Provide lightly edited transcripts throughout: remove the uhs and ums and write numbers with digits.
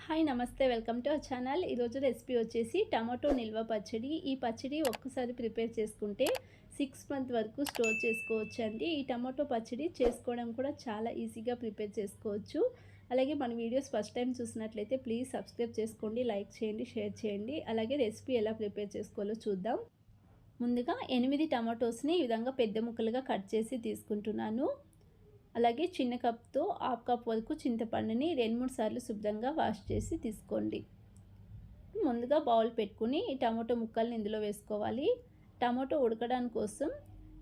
Hi నమస్తే welcome to our channel. ఈరోజు recipe వచ్చేసి టమాటో నిల్వ పచ్చడి. ఈ పచ్చడి ఒక్కసారి ప్రిపేర్ చేసుకుంటే 6 మంత్ వరకు స్టోర్ చేసుకోవచ్చు అండి. ఈ టమాటో పచ్చడి చేసుకోవడం కూడా చాలా ఈజీగా ప్రిపేర్ చేసుకోవచ్చు. అలాగే మన వీడియోస్ ఫస్ట్ టైం చూసినట్లయితే ప్లీజ్ సబ్స్క్రైబ్ చేసుకోండి, లైక్ చేయండి, షేర్ చేయండి. అలాగే రెసిపీ ఎలా ప్రిపేర్ చేసుకోవాలో చూద్దాం. ముందుగా 8 టమాటోస్ని ఈ విధంగా పెద్ద ముక్కలుగా కట్ చేసి తీసుకుంటున్నాను. అలాగే చిన్న కప్తో హాఫ్ కప్ వరకు చింతపండుని 2-3 సార్లు శుభ్రంగా వాష్ చేసి తీసుకోండి. ముందుగా బౌల్ పెట్టుకుని ఈ టమాటో ముక్కల్ని ఇందులో వేసుకోవాలి. టమాటో ఉడకడానికి కోసం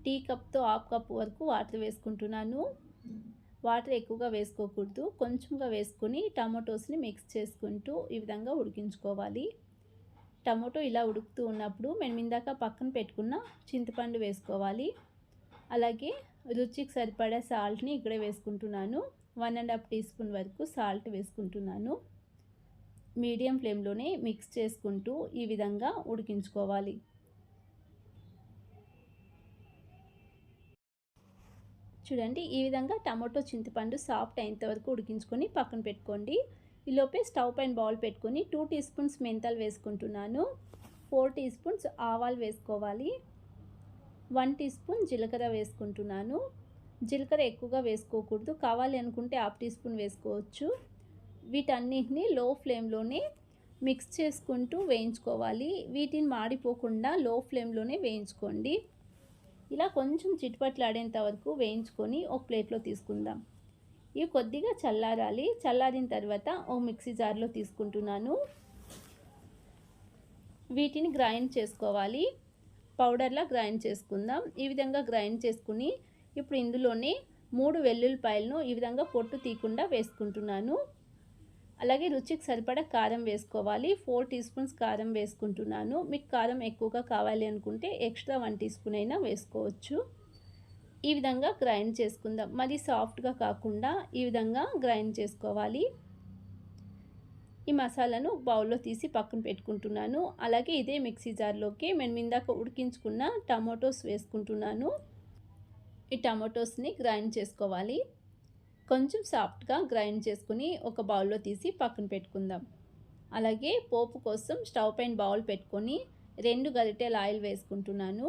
టీ కప్తో హాఫ్ కప్ వరకు వాటర్ వేసుకుంటున్నాను. వాటర్ ఎక్కువగా వేసుకోకూడదు, కొంచెంగా వేసుకుని టమాటోస్ని మిక్స్ చేసుకుంటూ ఈ విధంగా ఉడికించుకోవాలి. టమాటో ఇలా ఉడుకుతూ ఉన్నప్పుడు మేము ఇందాక పక్కన పెట్టుకున్న చింతపండు వేసుకోవాలి. అలాగే రుచికి సరిపడా సాల్ట్ని ఇక్కడే వేసుకుంటున్నాను. 1.5 టీ స్పూన్ వరకు సాల్ట్ వేసుకుంటున్నాను. మీడియం ఫ్లేమ్లోనే మిక్స్ చేసుకుంటూ ఈ విధంగా ఉడికించుకోవాలి. చూడండి, ఈ విధంగా టమాటో చింతపండు సాఫ్ట్ అయినంత వరకు ఉడికించుకొని పక్కన పెట్టుకోండి. ఈలోపే స్టవ్ పైన బౌల్ పెట్టుకొని 2 టీ స్పూన్స్ మెంతాలు వేసుకుంటున్నాను. 4 టీ స్పూన్స్ ఆవాలు వేసుకోవాలి. 1 టీ స్పూన్ జీలకర్ర వేసుకుంటున్నాను. జీలకర్ర ఎక్కువగా వేసుకోకూడదు, కావాలి అనుకుంటే హాఫ్ టీ స్పూన్ వేసుకోవచ్చు. వీటన్నిటిని లో ఫ్లేమ్లోనే మిక్స్ చేసుకుంటూ వేయించుకోవాలి. వీటిని మాడిపోకుండా లో ఫ్లేమ్లోనే వేయించుకోండి. ఇలా కొంచెం చిటపట్లాడేంత వరకు వేయించుకొని ఒక ప్లేట్లో తీసుకుందాం. ఇవి కొద్దిగా చల్లారాలి. చల్లారిన తర్వాత ఒక మిక్సీ జార్లో తీసుకుంటున్నాను. వీటిని గ్రైండ్ చేసుకోవాలి. పౌడర్లా గ్రైండ్ చేసుకుందాం. ఈ విధంగా గ్రైండ్ చేసుకుని ఇప్పుడు ఇందులోనే 3 వెల్లుల్లిపాయలను ఈ విధంగా పొట్టు తీయకుండా వేసుకుంటున్నాను. అలాగే రుచికి సరిపడా కారం వేసుకోవాలి. 4 టీ స్పూన్స్ కారం వేసుకుంటున్నాను. మీకు కారం ఎక్కువగా కావాలి అనుకుంటే ఎక్స్ట్రా 1 టీ స్పూన్ అయినా వేసుకోవచ్చు. ఈ విధంగా గ్రైండ్ చేసుకుందాం. మరి సాఫ్ట్గా కాకుండా ఈ విధంగా గ్రైండ్ చేసుకోవాలి. ఈ మసాలాను బౌల్లో తీసి పక్కన పెట్టుకుంటున్నాను. అలాగే ఇదే మిక్సీ జార్లోకి మేము ఇందాక ఉడికించుకున్న టమాటోస్ వేసుకుంటున్నాను. ఈ టమాటోస్ని గ్రైండ్ చేసుకోవాలి. కొంచెం సాఫ్ట్గా గ్రైండ్ చేసుకుని ఒక బౌల్లో తీసి పక్కన పెట్టుకుందాం. అలాగే పోపు కోసం స్టవ్ పైన బౌల్ పెట్టుకొని 2 గరిటెల ఆయిల్ వేసుకుంటున్నాను.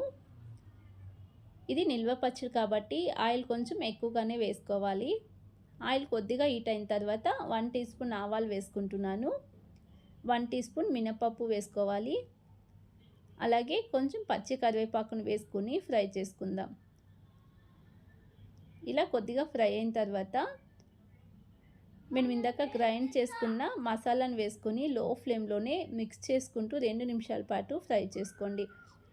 ఇది నిల్వ పచ్చడి కాబట్టి ఆయిల్ కొంచెం ఎక్కువగానే వేసుకోవాలి. ఆయిల్ కొద్దిగా హీట్ అయిన తర్వాత 1 టీ స్పూన్ ఆవాలు వేసుకుంటున్నాను. 1 టీ స్పూన్ మినపప్పు వేసుకోవాలి. అలాగే కొంచెం పచ్చి కరివేపాకును వేసుకుని ఫ్రై చేసుకుందాం. ఇలా కొద్దిగా ఫ్రై అయిన తర్వాత మేము ఇందాక గ్రైండ్ చేసుకున్న మసాలాను వేసుకొని లో ఫ్లేమ్లోనే మిక్స్ చేసుకుంటూ 2 నిమిషాల పాటు ఫ్రై చేసుకోండి.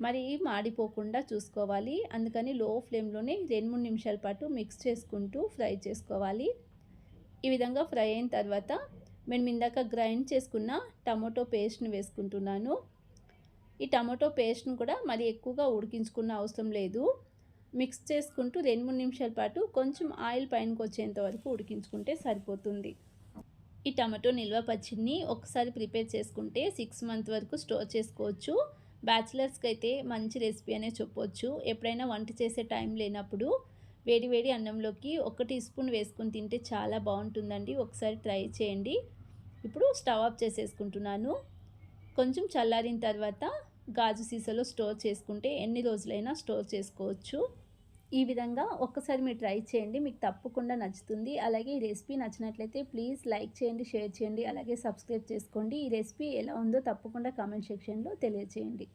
మరి మాడిపోకుండా చూసుకోవాలి. అందుకని లో ఫ్లేమ్లోనే 2-3 నిమిషాల పాటు మిక్స్ చేసుకుంటూ ఫ్రై చేసుకోవాలి. ఈ విధంగా ఫ్రై అయిన తర్వాత మేము ఇందాక గ్రైండ్ చేసుకున్న టమాటో పేస్ట్ని వేసుకుంటున్నాను. ఈ టమాటో పేస్ట్ని కూడా మరి ఎక్కువగా ఉడికించుకున్న అవసరం లేదు. మిక్స్ చేసుకుంటూ 2-3 నిమిషాల పాటు కొంచెం ఆయిల్ పైనకి వచ్చేంత వరకు ఉడికించుకుంటే సరిపోతుంది. ఈ టమాటో నిల్వ పచ్చడిని ఒకసారి ప్రిపేర్ చేసుకుంటే 6 మంత్ వరకు స్టోర్ చేసుకోవచ్చు. బ్యాచిలర్స్కి అయితే మంచి రెసిపీ అనే చెప్పొచ్చు. ఎప్పుడైనా వంట చేసే టైం లేనప్పుడు వేడి వేడి అన్నంలోకి 1 టీ స్పూన్ వేసుకొని తింటే చాలా బాగుంటుందండి. ఒకసారి ట్రై చేయండి. ఇప్పుడు స్టవ్ ఆఫ్ చేసేసుకుంటున్నాను. కొంచెం చల్లారిన తర్వాత గాజు సీసాలో స్టోర్ చేసుకుంటే ఎన్ని రోజులైనా స్టోర్ చేసుకోవచ్చు. ఈ విధంగా ఒక్కసారి మీరు ట్రై చేయండి, మీకు తప్పకుండా నచ్చుతుంది. అలాగే ఈ రెసిపీ నచ్చినట్లయితే ప్లీజ్ లైక్ చేయండి, షేర్ చేయండి, అలాగే సబ్స్క్రైబ్ చేసుకోండి. ఈ రెసిపీ ఎలా ఉందో తప్పకుండా కామెంట్ సెక్షన్లో తెలియజేయండి.